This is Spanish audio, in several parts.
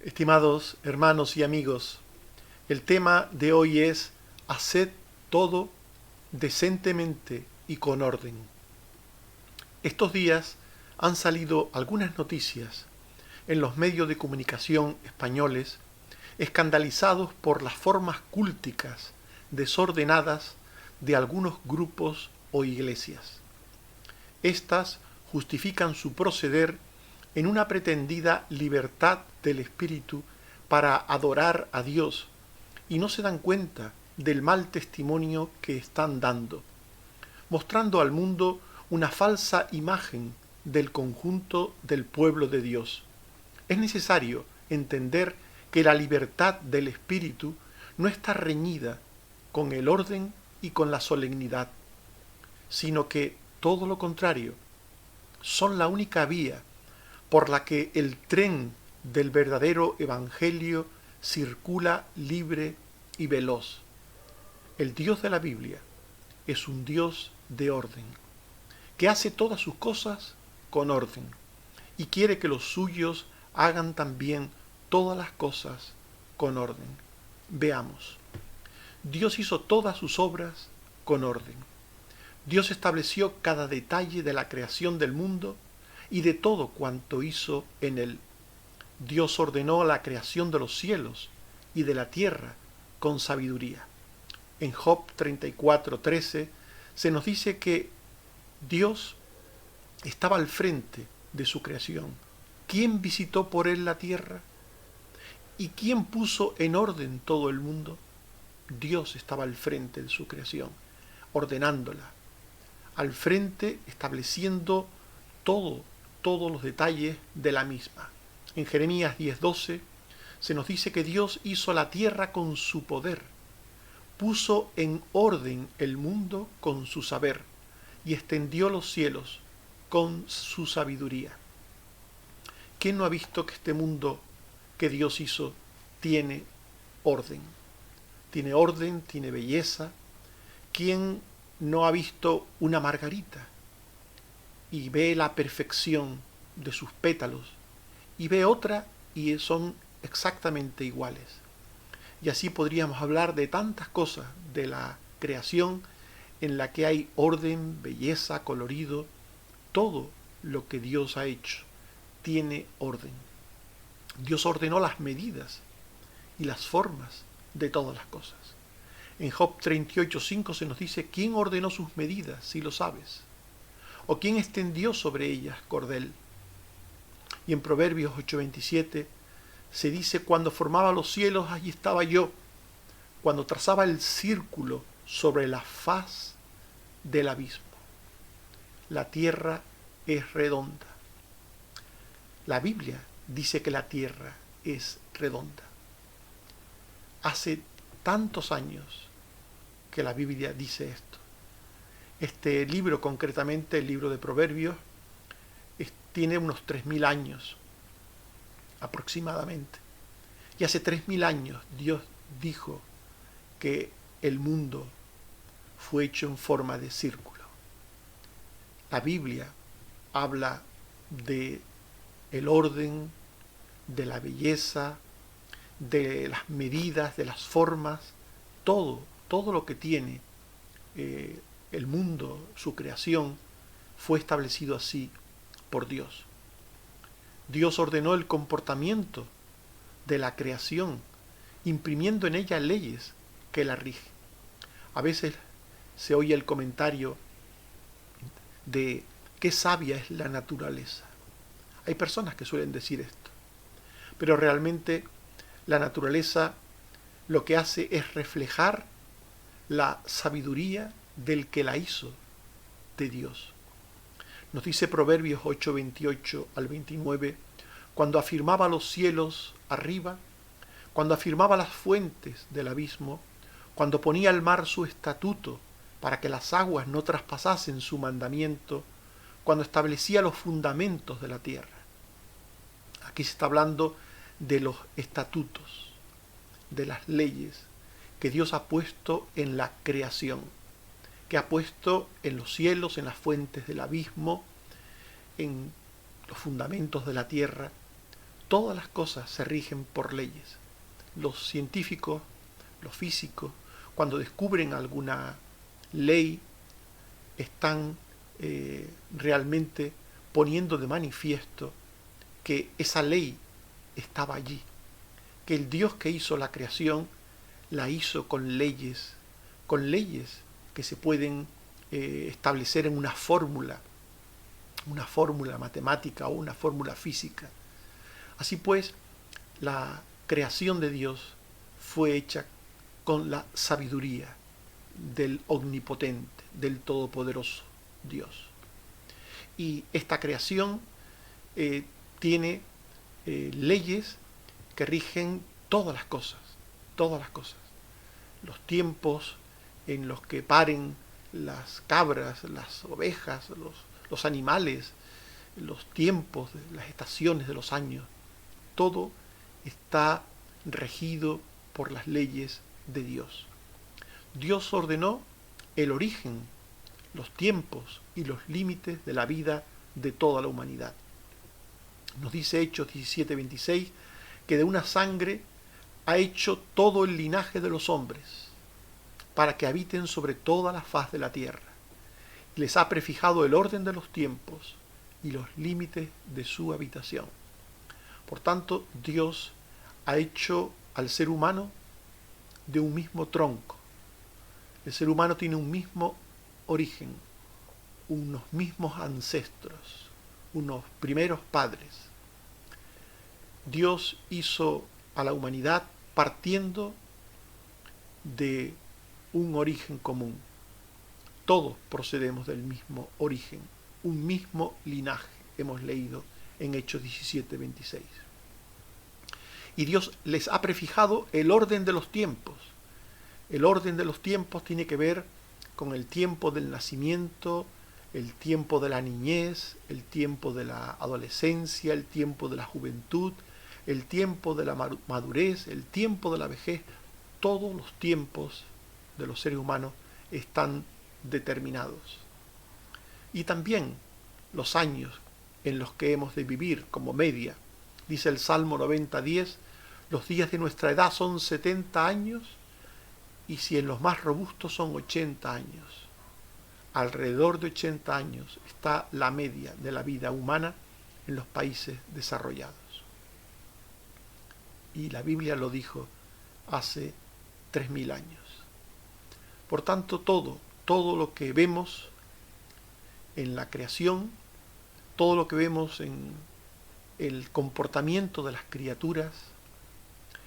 Estimados hermanos y amigos, el tema de hoy es haced todo decentemente y con orden. Estos días han salido algunas noticias en los medios de comunicación españoles escandalizados por las formas cúlticas desordenadas de algunos grupos o iglesias. Estas justifican su proceder en una pretendida libertad del espíritu para adorar a Dios y no se dan cuenta del mal testimonio que están dando, mostrando al mundo una falsa imagen del conjunto del pueblo de Dios. Es necesario entender que la libertad del espíritu no está reñida con el orden y con la solemnidad, sino que todo lo contrario, son la única vía por la que el tren del verdadero evangelio circula libre y veloz. El Dios de la Biblia es un Dios de orden, que hace todas sus cosas con orden y quiere que los suyos hagan también todas las cosas con orden. Veamos. Dios hizo todas sus obras con orden. Dios estableció cada detalle de la creación del mundo y de todo cuanto hizo en él. Dios ordenó la creación de los cielos y de la tierra con sabiduría. En Job 34:13 se nos dice que Dios estaba al frente de su creación. ¿Quién visitó por él la tierra? ¿Y quién puso en orden todo el mundo? Dios estaba al frente de su creación, ordenándola, al frente estableciendo todos los detalles de la misma. En Jeremías 10:12 se nos dice que Dios hizo la tierra con su poder, puso en orden el mundo con su saber y extendió los cielos con su sabiduría. ¿Quién no ha visto que este mundo que Dios hizo tiene orden? Tiene orden, tiene belleza. ¿Quién no ha visto una margarita y ve la perfección de sus pétalos y ve otra y son exactamente iguales? Y así podríamos hablar de tantas cosas de la creación en la que hay orden, belleza, colorido. Todo lo que Dios ha hecho tiene orden. Dios ordenó las medidas y las formas de todas las cosas. En Job 38:5 se nos dice: ¿quién ordenó sus medidas, si lo sabes? ¿O quién extendió sobre ellas cordel? Y en Proverbios 8:27 se dice: cuando formaba los cielos, allí estaba yo, cuando trazaba el círculo sobre la faz del abismo. La tierra es redonda. La Biblia dice que la tierra es redonda. Hace tantos años que la Biblia dice esto. Este libro, concretamente el libro de Proverbios, tiene unos 3000 años aproximadamente. Y hace 3000 años Dios dijo que el mundo fue hecho en forma de círculo. La Biblia habla de el orden, de la belleza, de las medidas, de las formas, todo lo que tiene el mundo, su creación, fue establecido así por Dios. Dios ordenó el comportamiento de la creación, imprimiendo en ella leyes que la rigen. A veces se oye el comentario de qué sabia es la naturaleza. Hay personas que suelen decir esto, pero realmente la naturaleza lo que hace es reflejar la sabiduría del que la hizo, de Dios. Nos dice Proverbios 8:28 al 29, cuando afirmaba los cielos arriba, cuando afirmaba las fuentes del abismo, cuando ponía al mar su estatuto para que las aguas no traspasasen su mandamiento, cuando establecía los fundamentos de la tierra. Aquí se está hablando de los estatutos, de las leyes que Dios ha puesto en la creación, que ha puesto en los cielos, en las fuentes del abismo, en los fundamentos de la tierra. Todas las cosas se rigen por leyes. Los científicos, los físicos, cuando descubren alguna ley, están realmente poniendo de manifiesto que esa ley estaba allí, que el Dios que hizo la creación la hizo con leyes que se pueden establecer en una fórmula matemática o una fórmula física. Así pues, la creación de Dios fue hecha con la sabiduría del omnipotente, del todopoderoso Dios. Y esta creación tiene leyes que rigen todas las cosas. Los tiempos en los que paren las cabras, las ovejas, los animales, los tiempos, las estaciones de los años, todo está regido por las leyes de Dios. Dios ordenó el origen, los tiempos y los límites de la vida de toda la humanidad. Nos dice Hechos 17:26 que de una sangre ha hecho todo el linaje de los hombres, para que habiten sobre toda la faz de la tierra. Y les ha prefijado el orden de los tiempos y los límites de su habitación. Por tanto, Dios ha hecho al ser humano de un mismo tronco. El ser humano tiene un mismo origen, unos mismos ancestros, unos primeros padres. Dios hizo a la humanidad partiendo de un origen común. Todos procedemos del mismo origen, un mismo linaje, hemos leído en Hechos 17:26. Y Dios les ha prefijado el orden de los tiempos. El orden de los tiempos tiene que ver con el tiempo del nacimiento, el tiempo de la niñez, el tiempo de la adolescencia, el tiempo de la juventud, el tiempo de la madurez, el tiempo de la vejez. Todos los tiempos de los seres humanos están determinados. Y también los años en los que hemos de vivir como media. Dice el Salmo 90:10, los días de nuestra edad son 70 años y si en los más robustos son 80 años. Alrededor de 80 años está la media de la vida humana en los países desarrollados. Y la Biblia lo dijo hace 3000 años. Por tanto, todo lo que vemos en la creación, todo lo que vemos en el comportamiento de las criaturas,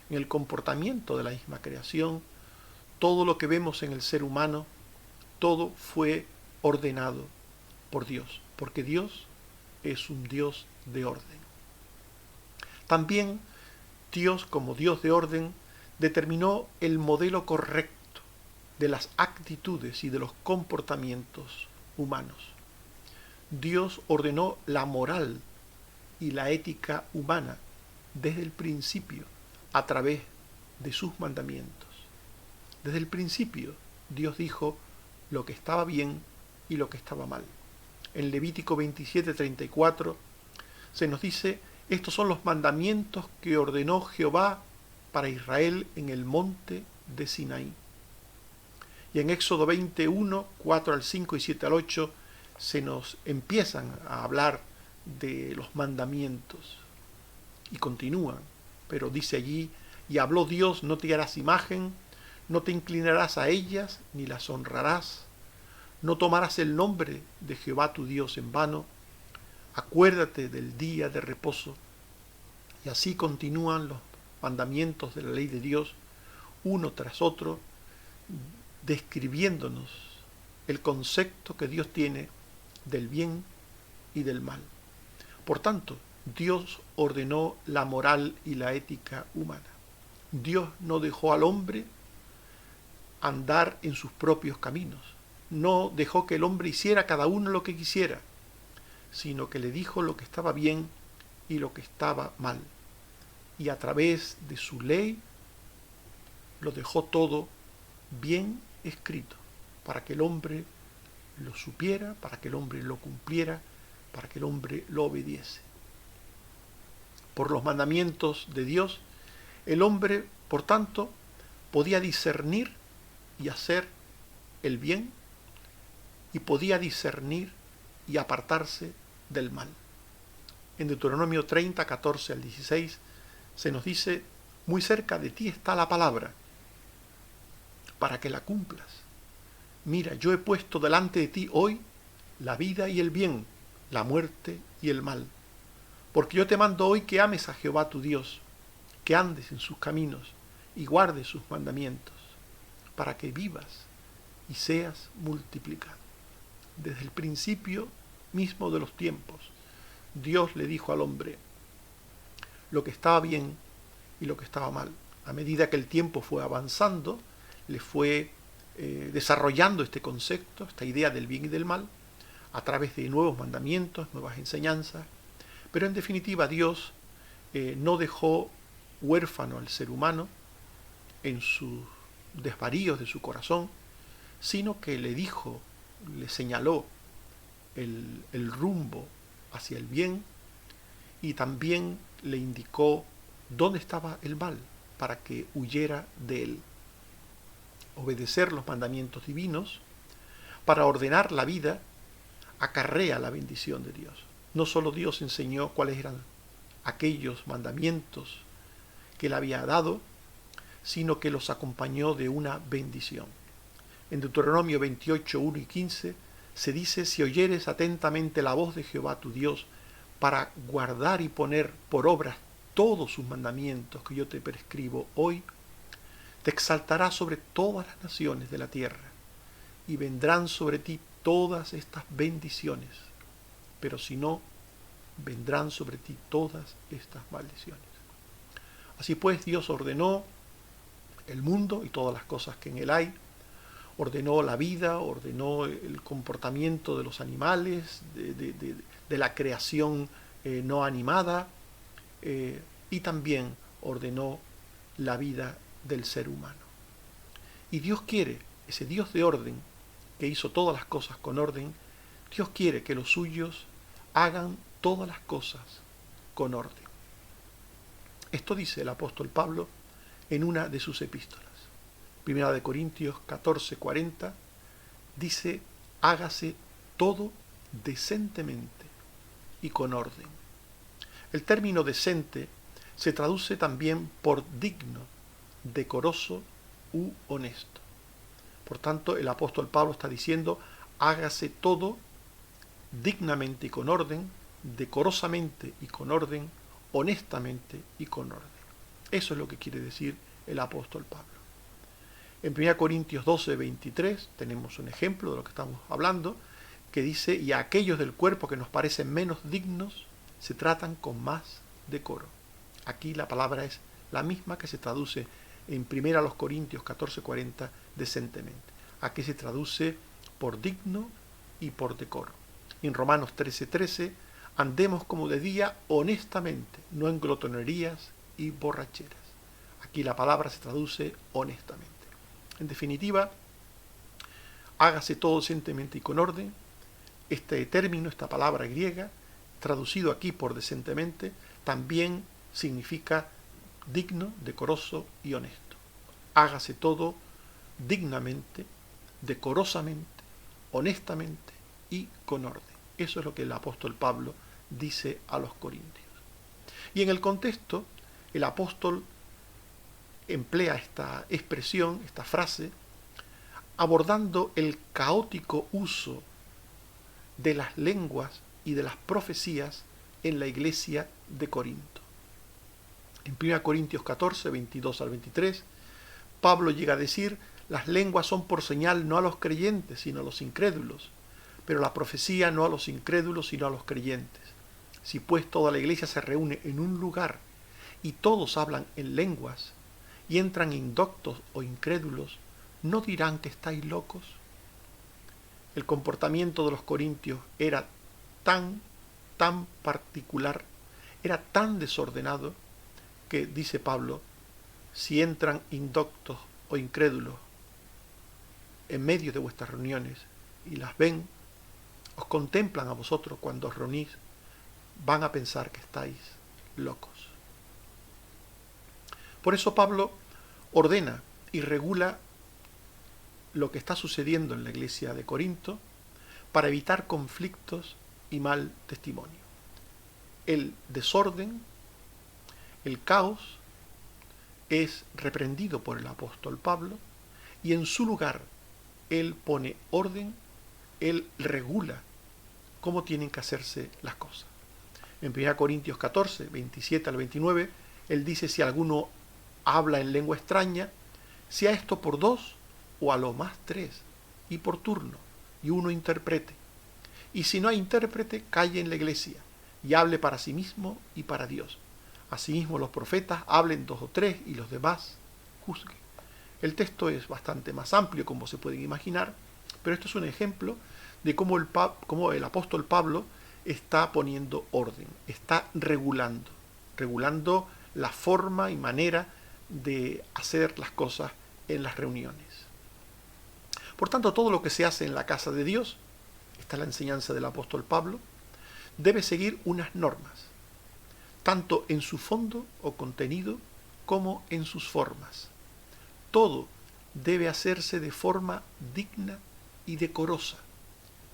en el comportamiento de la misma creación, todo lo que vemos en el ser humano, todo fue ordenado por Dios, porque Dios es un Dios de orden. También Dios, como Dios de orden, determinó el modelo correcto de las actitudes y de los comportamientos humanos. Dios ordenó la moral y la ética humana desde el principio a través de sus mandamientos. Desde el principio Dios dijo lo que estaba bien y lo que estaba mal. En Levítico 27:34 se nos dice: estos son los mandamientos que ordenó Jehová para Israel en el monte de Sinaí. Y en Éxodo 21, 4 al 5 y 7 al 8 se nos empiezan a hablar de los mandamientos y continúan, pero dice allí: y habló Dios, no te harás imagen, no te inclinarás a ellas, ni las honrarás, no tomarás el nombre de Jehová tu Dios en vano, acuérdate del día de reposo. Y así continúan los mandamientos de la ley de Dios, uno tras otro, describiéndonos el concepto que Dios tiene del bien y del mal. Por tanto, Dios ordenó la moral y la ética humana. Dios no dejó al hombre andar en sus propios caminos. No dejó que el hombre hiciera cada uno lo que quisiera, sino que le dijo lo que estaba bien y lo que estaba mal. Y a través de su ley lo dejó todo bien escrito, para que el hombre lo supiera, para que el hombre lo cumpliera, para que el hombre lo obediese. por los mandamientos de Dios, el hombre, por tanto, podía discernir y hacer el bien y podía discernir y apartarse del mal. En Deuteronomio 30, 14 al 16 se nos dice: muy cerca de ti está la palabra, para que la cumplas. Mira, yo he puesto delante de ti hoy la vida y el bien, la muerte y el mal. Porque yo te mando hoy que ames a Jehová tu Dios, que andes en sus caminos y guardes sus mandamientos, para que vivas y seas multiplicado. Desde el principio mismo de los tiempos, Dios le dijo al hombre lo que estaba bien y lo que estaba mal. A medida que el tiempo fue avanzando, le fue desarrollando este concepto, esta idea del bien y del mal, a través de nuevos mandamientos, nuevas enseñanzas. Pero en definitiva, Dios no dejó huérfano al ser humano en sus desvaríos de su corazón, sino que le dijo, le señaló el rumbo hacia el bien y también le indicó dónde estaba el mal para que huyera de él. Obedecer los mandamientos divinos para ordenar la vida acarrea la bendición de Dios. No solo Dios enseñó cuáles eran aquellos mandamientos que él había dado, sino que los acompañó de una bendición. En Deuteronomio 28, 1 y 15 se dice: si oyeres atentamente la voz de Jehová tu Dios para guardar y poner por obra todos sus mandamientos que yo te prescribo hoy, te exaltará sobre todas las naciones de la tierra y vendrán sobre ti todas estas bendiciones, pero si no, vendrán sobre ti todas estas maldiciones. Así pues, Dios ordenó el mundo y todas las cosas que en él hay, ordenó la vida, ordenó el comportamiento de los animales, de la creación no animada, y también ordenó la vida del ser humano. Y Dios quiere, ese Dios de orden, que hizo todas las cosas con orden, Dios quiere que los suyos hagan todas las cosas con orden. Esto dice el apóstol Pablo en una de sus epístolas. Primera de Corintios 14, 40, dice: hágase todo decentemente y con orden. El término decente se traduce también por digno, decoroso u honesto. Por tanto, el apóstol Pablo está diciendo: hágase todo dignamente y con orden, decorosamente y con orden, honestamente y con orden. Eso es lo que quiere decir el apóstol Pablo. En 1 Corintios 12, 23 tenemos un ejemplo de lo que estamos hablando, que dice: y a aquellos del cuerpo que nos parecen menos dignos, se tratan con más decoro. Aquí la palabra es la misma que se traduce en 1 Corintios 14, 40, decentemente. Aquí se traduce por digno y por decoro. En Romanos 13, 13, andemos como de día honestamente, no en glotonerías y borracheras. Aquí la palabra se traduce honestamente. En definitiva, hágase todo decentemente y con orden. Este término, esta palabra griega, traducido aquí por decentemente, también significa digno, decoroso y honesto. Hágase todo dignamente, decorosamente, honestamente y con orden. Eso es lo que el apóstol Pablo dice a los corintios. Y en el contexto, el apóstol emplea esta expresión, esta frase, abordando el caótico uso de las lenguas y de las profecías en la iglesia de Corinto. En 1 Corintios 14, 22 al 23, Pablo llega a decir: las lenguas son por señal no a los creyentes, sino a los incrédulos, pero la profecía no a los incrédulos, sino a los creyentes. Si pues toda la iglesia se reúne en un lugar y todos hablan en lenguas, y entran indoctos o incrédulos, ¿no dirán que estáis locos? El comportamiento de los corintios era tan particular, era tan desordenado, que dice Pablo: si entran indoctos o incrédulos en medio de vuestras reuniones y las ven, os contemplan a vosotros cuando os reunís, van a pensar que estáis locos. Por eso Pablo ordena y regula lo que está sucediendo en la iglesia de Corinto para evitar conflictos y mal testimonio. El desorden, el caos, es reprendido por el apóstol Pablo y en su lugar él pone orden, él regula cómo tienen que hacerse las cosas. En 1 Corintios 14, 27 al 29, él dice: si alguno habla en lengua extraña, sea esto por 2 o a lo más 3, y por turno, y uno interprete. Y si no hay intérprete, calle en la iglesia, y hable para sí mismo y para Dios. Asimismo los profetas hablen 2 o 3, y los demás juzguen. El texto es bastante más amplio, como se pueden imaginar, pero esto es un ejemplo de cómo el apóstol Pablo está poniendo orden, está regulando la forma y manera de hacer las cosas en las reuniones. Por tanto, todo lo que se hace en la casa de Dios, esta es la enseñanza del apóstol Pablo, debe seguir unas normas, tanto en su fondo o contenido como en sus formas. Todo debe hacerse de forma digna y decorosa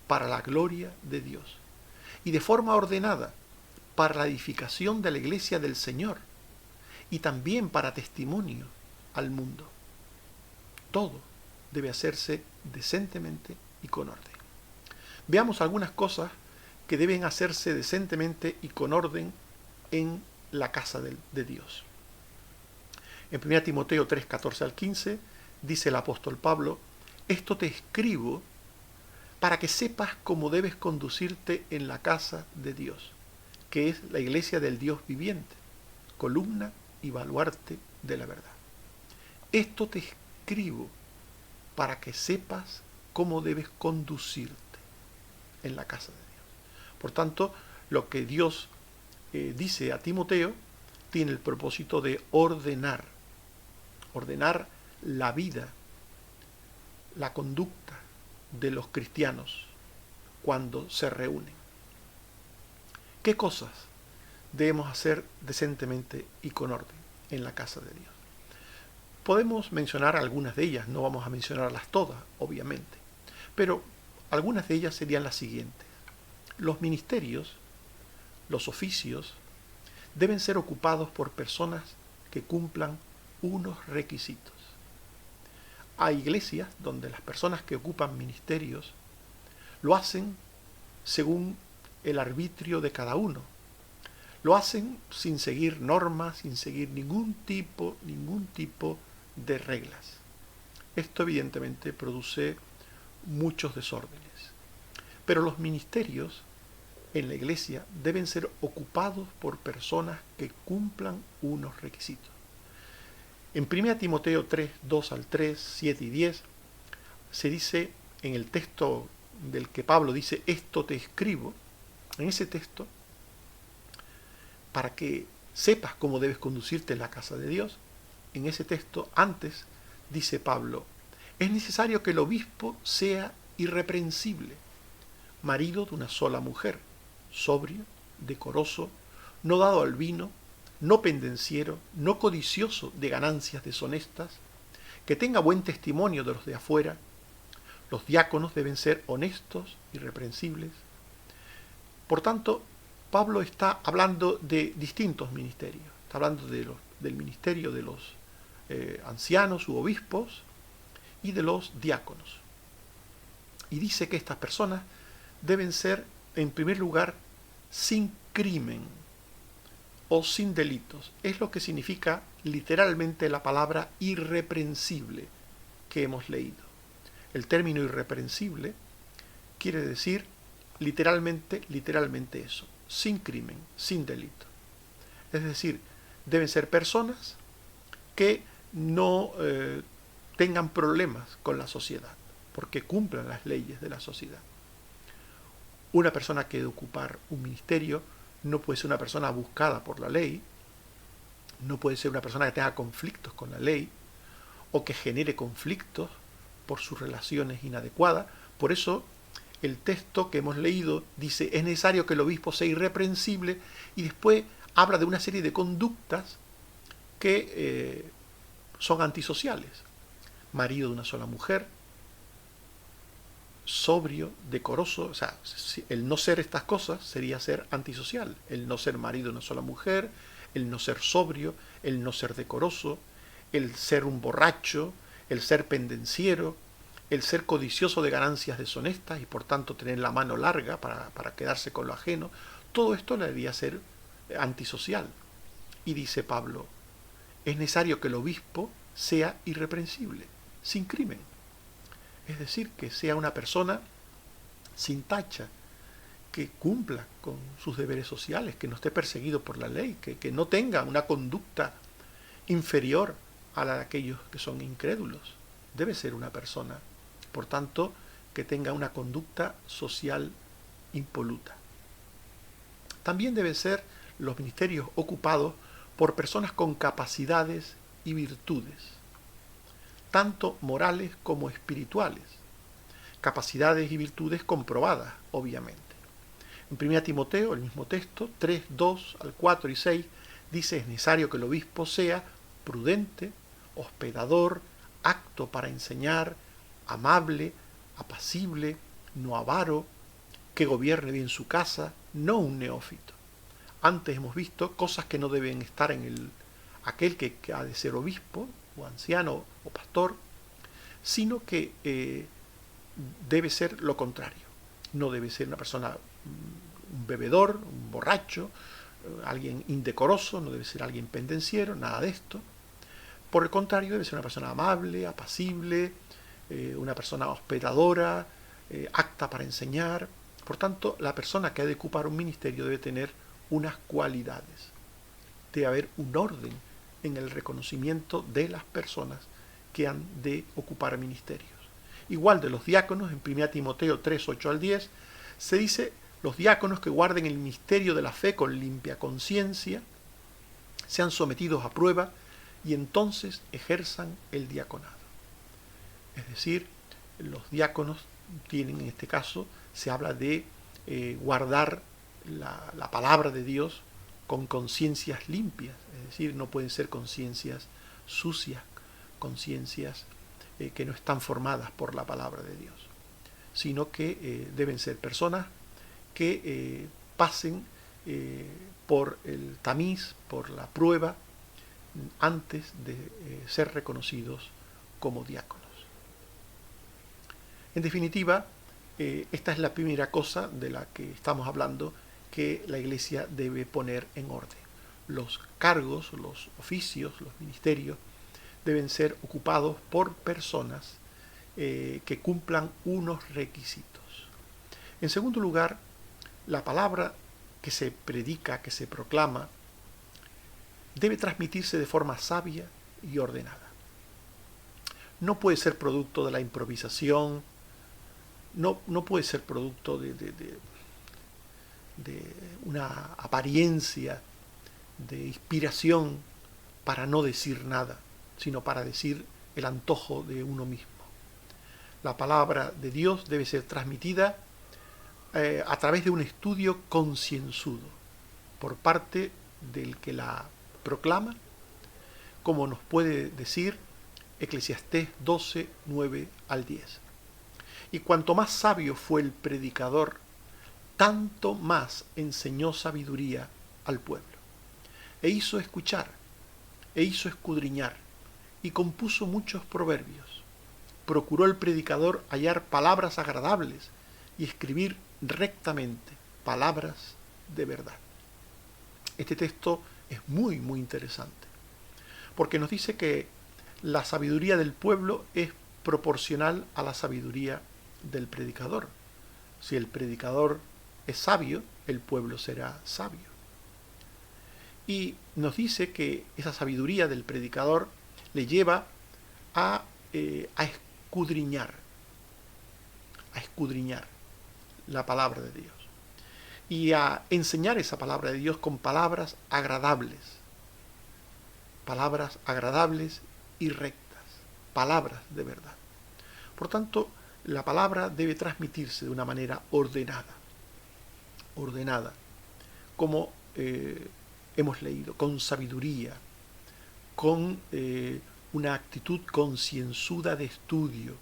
para la gloria de Dios y de forma ordenada para la edificación de la iglesia del Señor y también para testimonio al mundo. Todo debe hacerse decentemente y con orden. Veamos algunas cosas que deben hacerse decentemente y con orden en la casa de Dios. En 1 Timoteo 3, 14 al 15, dice el apóstol Pablo: esto te escribo para que sepas cómo debes conducirte en la casa de Dios, que es la iglesia del Dios viviente, columna y baluarte de la verdad. Esto te escribo para que sepas cómo debes conducirte en la casa de Dios. Por tanto, lo que Dios dice a Timoteo tiene el propósito de ordenar la vida, la conducta de los cristianos cuando se reúnen. ¿Qué cosas debemos hacer decentemente y con orden en la casa de Dios? Podemos mencionar algunas de ellas, no vamos a mencionarlas todas, obviamente, pero algunas de ellas serían las siguientes. Los ministerios, los oficios, deben ser ocupados por personas que cumplan unos requisitos. Hay iglesias donde las personas que ocupan ministerios lo hacen según el arbitrio de cada uno. Lo hacen sin seguir normas, sin seguir ningún tipo de reglas. Esto evidentemente produce muchos desórdenes. Pero los ministerios en la iglesia deben ser ocupados por personas que cumplan unos requisitos. En 1 Timoteo 3, 2 al 3, 7 y 10, se dice en el texto del que Pablo dice: esto te escribo, en ese texto, para que sepas cómo debes conducirte en la casa de Dios, en ese texto antes dice Pablo: es necesario que el obispo sea irreprensible, marido de una sola mujer, sobrio, decoroso, no dado al vino, no pendenciero, no codicioso de ganancias deshonestas, que tenga buen testimonio de los de afuera. Los diáconos deben ser honestos, irreprensibles. Por tanto, Pablo está hablando de distintos ministerios. Está hablando del ministerio de los ancianos u obispos y de los diáconos. Y dice que estas personas deben ser, en primer lugar, sin crimen o sin delitos. Es lo que significa literalmente la palabra irreprensible que hemos leído. El término irreprensible quiere decir literalmente eso: sin crimen, sin delito. Es decir, deben ser personas que no tengan problemas con la sociedad, porque cumplan las leyes de la sociedad. Una persona que debe ocupar un ministerio no puede ser una persona buscada por la ley, no puede ser una persona que tenga conflictos con la ley o que genere conflictos por sus relaciones inadecuadas. Por eso el texto que hemos leído dice: es necesario que el obispo sea irreprensible, y después habla de una serie de conductas que son antisociales. Marido de una sola mujer, sobrio, decoroso, o sea, el no ser estas cosas sería ser antisocial. El no ser marido de una sola mujer, el no ser sobrio, el no ser decoroso, el ser un borracho, el ser pendenciero, el ser codicioso de ganancias deshonestas y por tanto tener la mano larga para quedarse con lo ajeno. Todo esto le debería ser antisocial. Y dice Pablo, es necesario que el obispo sea irreprensible, sin crimen. Es decir, que sea una persona sin tacha, que cumpla con sus deberes sociales, que no esté perseguido por la ley, que no tenga una conducta inferior a la de aquellos que son incrédulos. Debe ser una persona, por tanto, que tenga una conducta social impoluta. También deben ser los ministerios ocupados por personas con capacidades y virtudes, tanto morales como espirituales, capacidades y virtudes comprobadas, obviamente. En 1 Timoteo, el mismo texto, 3, 2 al 4 y 6, dice, es necesario que el obispo sea prudente, hospedador, apto para enseñar, amable, apacible, no avaro, que gobierne bien su casa, no un neófito. Antes hemos visto cosas que no deben estar en aquel que ha de ser obispo, o anciano, o pastor, sino que debe ser lo contrario. No debe ser una persona, un bebedor, un borracho, alguien indecoroso, no debe ser alguien pendenciero, nada de esto. Por el contrario, debe ser una persona amable, apacible, una persona hospedadora, apta para enseñar. Por tanto, la persona que ha de ocupar un ministerio debe tener unas cualidades. Debe haber un orden en el reconocimiento de las personas que han de ocupar ministerios. Igual de los diáconos, en 1 Timoteo 3, 8 al 10, se dice, los diáconos que guarden el misterio de la fe con limpia conciencia, sean sometidos a prueba y entonces ejerzan el diaconado. Es decir, los diáconos tienen, en este caso, se habla de guardar la palabra de Dios con conciencias limpias, es decir, no pueden ser conciencias sucias, conciencias que no están formadas por la palabra de Dios, sino que deben ser personas que pasen por el tamiz, por la prueba, antes de ser reconocidos como diáconos. En definitiva, esta es la primera cosa de la que estamos hablando que la Iglesia debe poner en orden. Los cargos, los oficios, los ministerios deben ser ocupados por personas que cumplan unos requisitos. En segundo lugar, la palabra que se predica, que se proclama, debe transmitirse de forma sabia y ordenada. No puede ser producto de la improvisación, no puede ser producto de una apariencia de inspiración para no decir nada, sino para decir el antojo de uno mismo. La palabra de Dios debe ser transmitida a través de un estudio concienzudo por parte del que la proclama, como nos puede decir Eclesiastés 12, 9 al 10. Y cuanto más sabio fue el predicador, tanto más enseñó sabiduría al pueblo. E hizo escuchar, e hizo escudriñar, y compuso muchos proverbios. Procuró el predicador hallar palabras agradables y escribir rectamente palabras de verdad. Este texto es muy, muy interesante, porque nos dice que la sabiduría del pueblo es proporcional a la sabiduría del predicador. Si el predicador es sabio, el pueblo será sabio. Y nos dice que esa sabiduría del predicador le lleva a escudriñar la palabra de Dios y a enseñar esa palabra de Dios con palabras agradables y rectas, palabras de verdad. Por tanto, la palabra debe transmitirse de una manera ordenada, como hemos leído, con sabiduría, con una actitud concienzuda de estudio,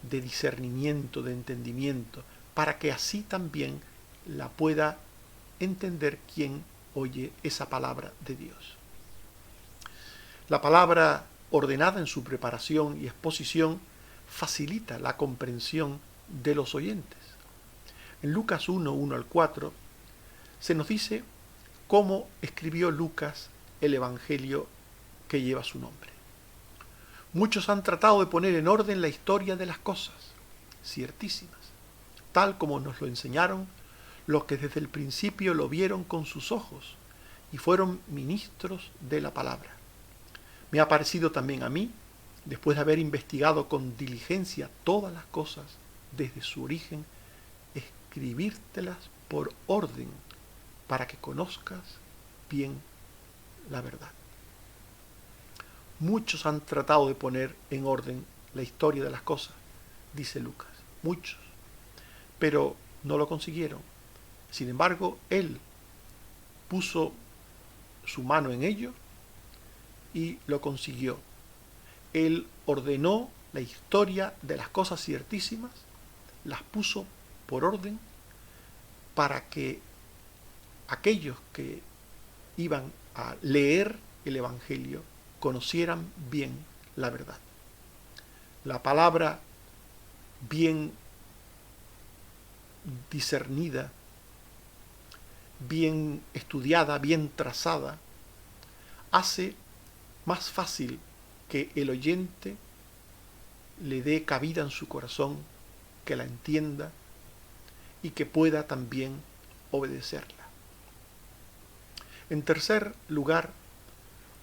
de discernimiento, de entendimiento, para que así también la pueda entender quien oye esa palabra de Dios. La palabra ordenada en su preparación y exposición facilita la comprensión de los oyentes. En Lucas 1, 1 al 4, se nos dice cómo escribió Lucas el Evangelio que lleva su nombre. Muchos han tratado de poner en orden la historia de las cosas, ciertísimas, tal como nos lo enseñaron los que desde el principio lo vieron con sus ojos y fueron ministros de la palabra. Me ha parecido también a mí, después de haber investigado con diligencia todas las cosas desde su origen, escribírtelas por orden para que conozcas bien la verdad. Muchos han tratado de poner en orden la historia de las cosas, dice Lucas, muchos, pero no lo consiguieron. Sin embargo, él puso su mano en ello y lo consiguió. Él ordenó la historia de las cosas ciertísimas, las puso por orden para que aquellos que iban a leer el Evangelio conocieran bien la verdad. La palabra bien discernida, bien estudiada, bien trazada, hace más fácil que el oyente le dé cabida en su corazón, que la entienda y que pueda también obedecerla. En tercer lugar,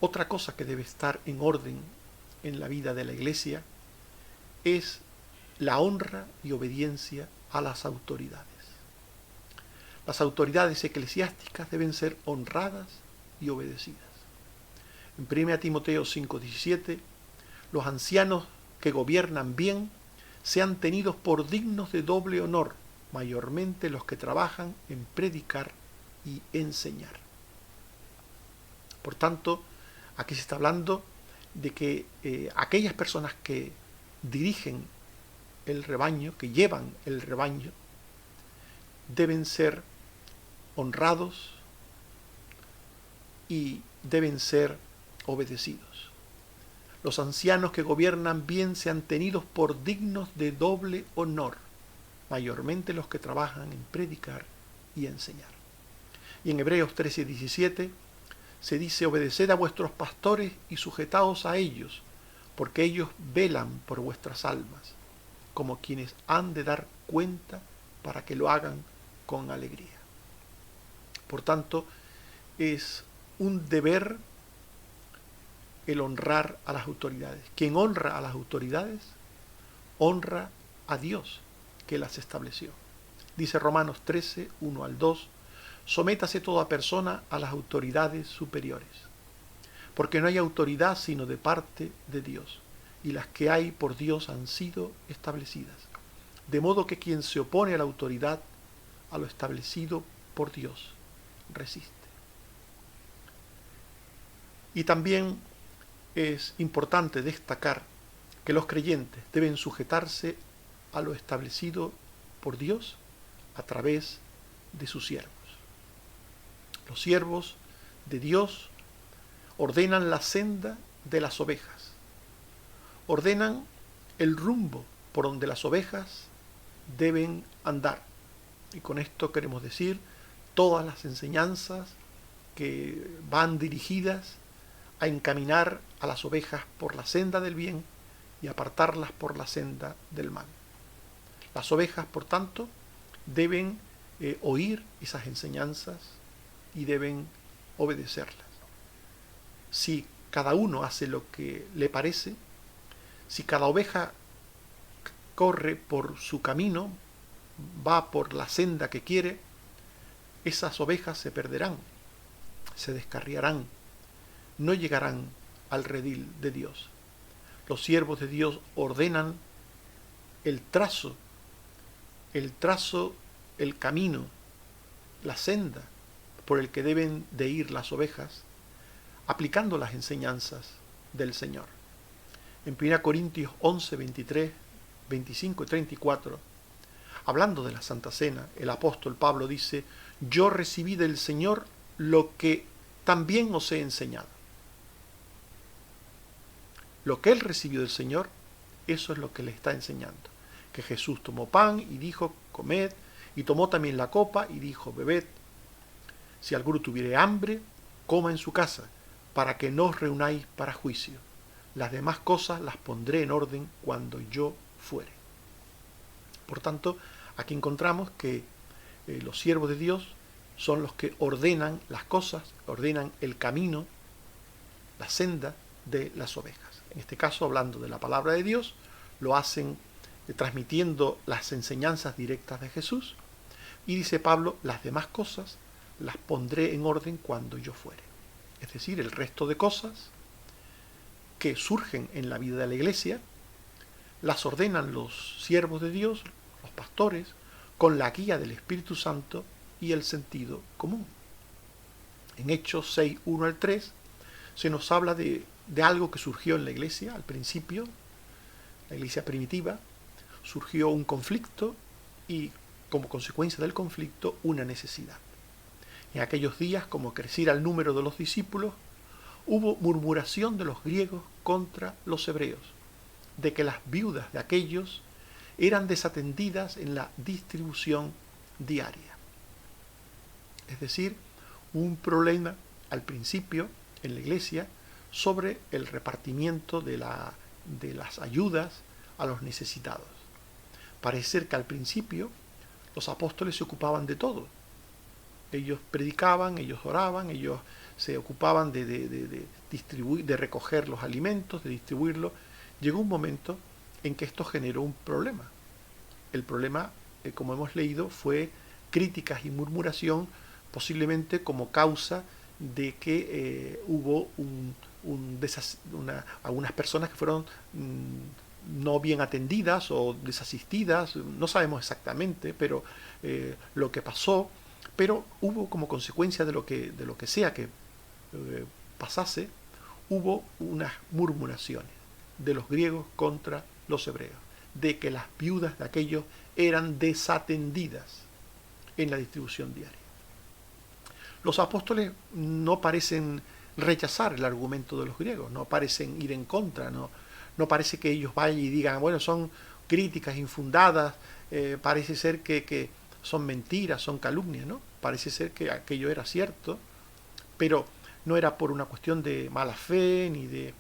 otra cosa que debe estar en orden en la vida de la Iglesia es la honra y obediencia a las autoridades. Las autoridades eclesiásticas deben ser honradas y obedecidas. En 1 Timoteo 5:17, los ancianos que gobiernan bien sean tenidos por dignos de doble honor, mayormente los que trabajan en predicar y enseñar. Por tanto, aquí se está hablando de que aquellas personas que dirigen el rebaño, que llevan el rebaño, deben ser honrados y deben ser obedecidos. Los ancianos que gobiernan bien sean tenidos por dignos de doble honor, mayormente los que trabajan en predicar y enseñar. Y en Hebreos 13:17 se dice: obedeced a vuestros pastores y sujetaos a ellos, porque ellos velan por vuestras almas, como quienes han de dar cuenta para que lo hagan con alegría. Por tanto, es un deber el honrar a las autoridades. Quien honra a las autoridades, honra a Dios que las estableció. Dice Romanos 13, 1 al 2, sométase toda persona a las autoridades superiores, porque no hay autoridad sino de parte de Dios, y las que hay por Dios han sido establecidas. De modo que quien se opone a la autoridad, a lo establecido por Dios, resiste. Y también es importante destacar que los creyentes deben sujetarse a lo establecido por Dios a través de sus siervos. Los siervos de Dios ordenan la senda de las ovejas, ordenan el rumbo por donde las ovejas deben andar. Y con esto queremos decir todas las enseñanzas que van dirigidas a encaminar a las ovejas por la senda del bien y apartarlas por la senda del mal. Las ovejas, por tanto, deben oír esas enseñanzas y deben obedecerlas. Si cada uno hace lo que le parece, si cada oveja corre por su camino, va por la senda que quiere, esas ovejas se perderán, se descarriarán, no llegarán al redil de Dios. Los siervos de Dios ordenan el trazo, el camino, la senda por el que deben de ir las ovejas, aplicando las enseñanzas del Señor. En 1 Corintios 11, 23, 25 y 34, hablando de la Santa Cena, el apóstol Pablo dice: yo recibí del Señor lo que también os he enseñado. Lo que él recibió del Señor, eso es lo que le está enseñando. Que Jesús tomó pan y dijo: comed, y tomó también la copa y dijo: bebed. Si alguno tuviere hambre, coma en su casa, para que no os reunáis para juicio. Las demás cosas las pondré en orden cuando yo fuere. Por tanto, aquí encontramos que los siervos de Dios son los que ordenan las cosas, ordenan el camino, la senda de las ovejas. En este caso, hablando de la palabra de Dios, lo hacen transmitiendo las enseñanzas directas de Jesús. Y dice Pablo: las demás cosas las pondré en orden cuando yo fuere. Es decir, el resto de cosas que surgen en la vida de la iglesia las ordenan los siervos de Dios, los pastores, con la guía del Espíritu Santo y el sentido común. En Hechos 6, 1 al 3, se nos habla de algo que surgió en la iglesia al principio, la iglesia primitiva. Surgió un conflicto y, como consecuencia del conflicto, una necesidad. En aquellos días, como creciera el número de los discípulos, hubo murmuración de los griegos contra los hebreos, de que las viudas de aquellos eran desatendidas en la distribución diaria. Es decir, un problema al principio en la iglesia sobre el repartimiento de las ayudas a los necesitados. Parece ser que al principio los apóstoles se ocupaban de todo. Ellos predicaban, ellos oraban, ellos se ocupaban de distribuir, de recoger los alimentos, de distribuirlos. Llegó un momento en que esto generó un problema. El problema, como hemos leído, fue críticas y murmuración, posiblemente como causa de que hubo algunas personas que fueron no bien atendidas o desasistidas, no sabemos exactamente, pero lo que pasó, pero hubo como consecuencia de lo que sea que pasase, hubo unas murmuraciones de los griegos contra los hebreos, de que las viudas de aquellos eran desatendidas en la distribución diaria. Los apóstoles no parecen rechazar el argumento de los griegos, no parecen ir en contra, no parece que ellos vayan y digan: bueno, son críticas infundadas, parece ser que son mentiras, son calumnias, ¿no? Parece ser que aquello era cierto, pero no era por una cuestión de mala fe, ni de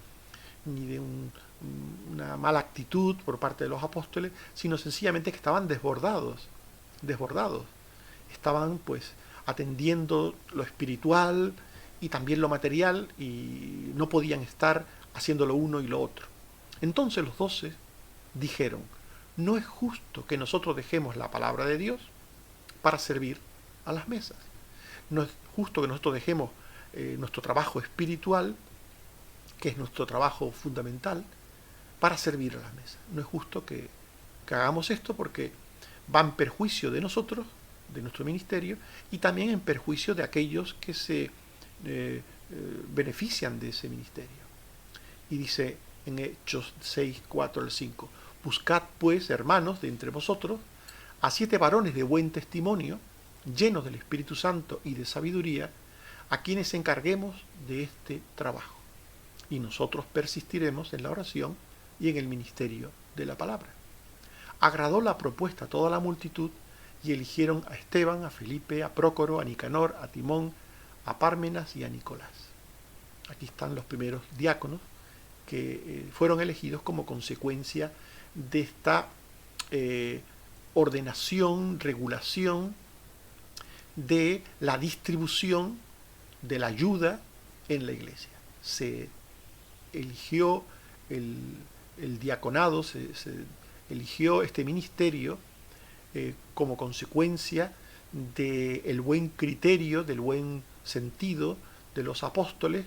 una mala actitud por parte de los apóstoles, sino sencillamente que estaban desbordados. Estaban pues atendiendo lo espiritual y también lo material, y no podían estar haciendo lo uno y lo otro. Entonces los 12 dijeron: no es justo que nosotros dejemos la palabra de Dios para servir a las mesas. No es justo que nosotros dejemos nuestro trabajo espiritual, que es nuestro trabajo fundamental, para servir a las mesas. No es justo que hagamos esto, porque va en perjuicio de nosotros, de nuestro ministerio, y también en perjuicio de aquellos que se benefician de ese ministerio. Y dice en Hechos 6, 4 al 5: buscad pues, hermanos, de entre vosotros a 7 varones de buen testimonio, llenos del Espíritu Santo y de sabiduría, a quienes encarguemos de este trabajo. Y nosotros persistiremos en la oración y en el ministerio de la palabra. Agradó la propuesta a toda la multitud, y eligieron a Esteban, a Felipe, a Prócoro, a Nicanor, a Timón, a Pármenas y a Nicolás. Aquí están los primeros diáconos que fueron elegidos como consecuencia de esta ordenación, regulación de la distribución de la ayuda en la iglesia. Se eligió el diaconado, se eligió este ministerio como consecuencia del buen criterio, del buen sentido de los apóstoles,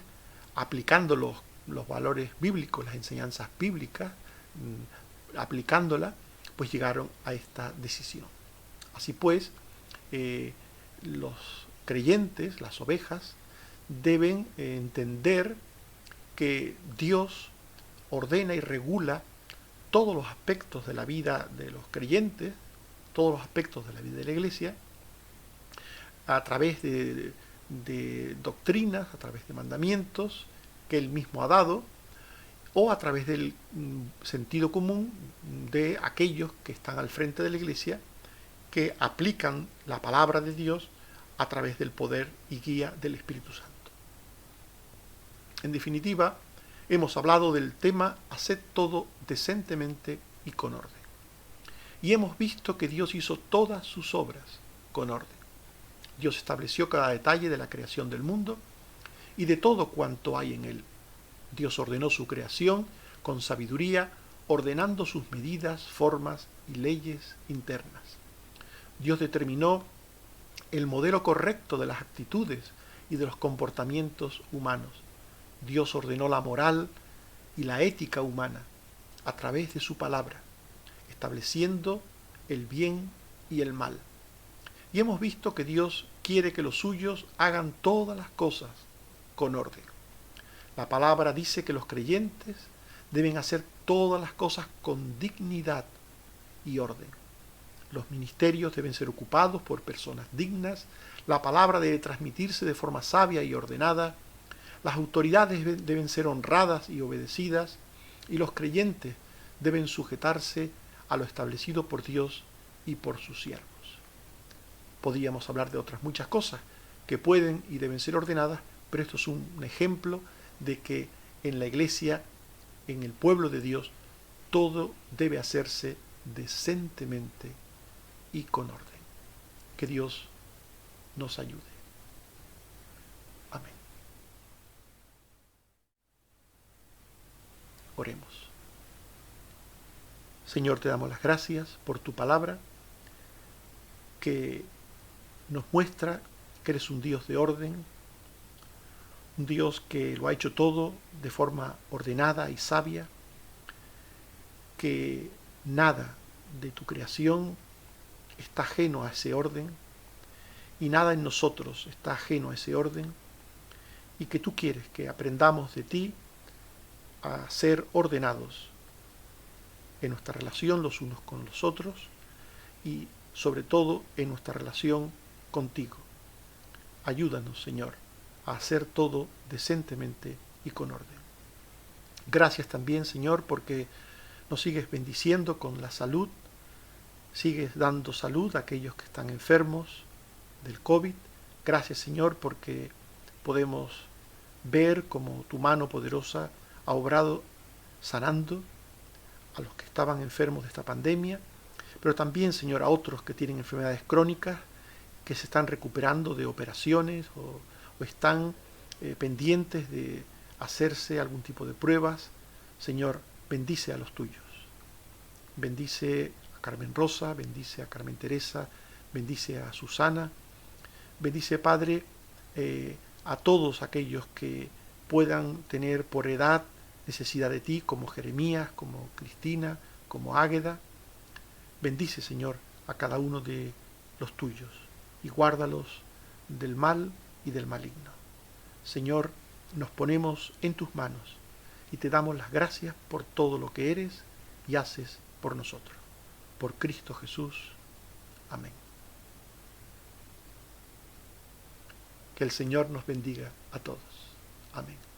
aplicando los valores bíblicos, las enseñanzas bíblicas, aplicándola, pues llegaron a esta decisión. Así pues, los creyentes, las ovejas, deben entender que Dios ordena y regula todos los aspectos de la vida de los creyentes, todos los aspectos de la vida de la iglesia, a través de doctrinas, a través de mandamientos que Él mismo ha dado, o a través del sentido común de aquellos que están al frente de la iglesia, que aplican la palabra de Dios a través del poder y guía del Espíritu Santo. En definitiva, hemos hablado del tema haced todo decentemente y con orden. Y hemos visto que Dios hizo todas sus obras con orden. Dios estableció cada detalle de la creación del mundo y de todo cuanto hay en él. Dios ordenó su creación con sabiduría, ordenando sus medidas, formas y leyes internas. Dios determinó el modelo correcto de las actitudes y de los comportamientos humanos. Dios ordenó la moral y la ética humana a través de su palabra, estableciendo el bien y el mal. Y hemos visto que Dios quiere que los suyos hagan todas las cosas con orden. La palabra dice que los creyentes deben hacer todas las cosas con dignidad y orden. Los ministerios deben ser ocupados por personas dignas, la palabra debe transmitirse de forma sabia y ordenada, las autoridades deben ser honradas y obedecidas, y los creyentes deben sujetarse a lo establecido por Dios y por sus siervos. Podríamos hablar de otras muchas cosas que pueden y deben ser ordenadas, pero esto es un ejemplo de que en la iglesia, en el pueblo de Dios, todo debe hacerse decentemente y con orden. Que Dios nos ayude. Amén. Oremos. Señor, te damos las gracias por tu palabra, que nos muestra que eres un Dios de orden, un Dios que lo ha hecho todo de forma ordenada y sabia, que nada de tu creación está ajeno a ese orden y nada en nosotros está ajeno a ese orden, y que tú quieres que aprendamos de ti a ser ordenados en nuestra relación los unos con los otros y sobre todo en nuestra relación contigo. Ayúdanos, Señor, a hacer todo decentemente y con orden. Gracias también, Señor, porque nos sigues bendiciendo con la salud, sigues dando salud a aquellos que están enfermos del COVID. Gracias, Señor, porque podemos ver cómo tu mano poderosa ha obrado sanando a los que estaban enfermos de esta pandemia, pero también, Señor, a otros que tienen enfermedades crónicas, que se están recuperando de operaciones o están pendientes de hacerse algún tipo de pruebas. Señor, bendice a los tuyos. Bendice a Carmen Rosa, bendice a Carmen Teresa, bendice a Susana. Bendice, Padre, a todos aquellos que puedan tener por edad necesidad de ti, como Jeremías, como Cristina, como Águeda. Bendice, Señor, a cada uno de los tuyos y guárdalos del mal y del maligno. Señor, nos ponemos en tus manos y te damos las gracias por todo lo que eres y haces por nosotros. Por Cristo Jesús. Amén. Que el Señor nos bendiga a todos. Amén.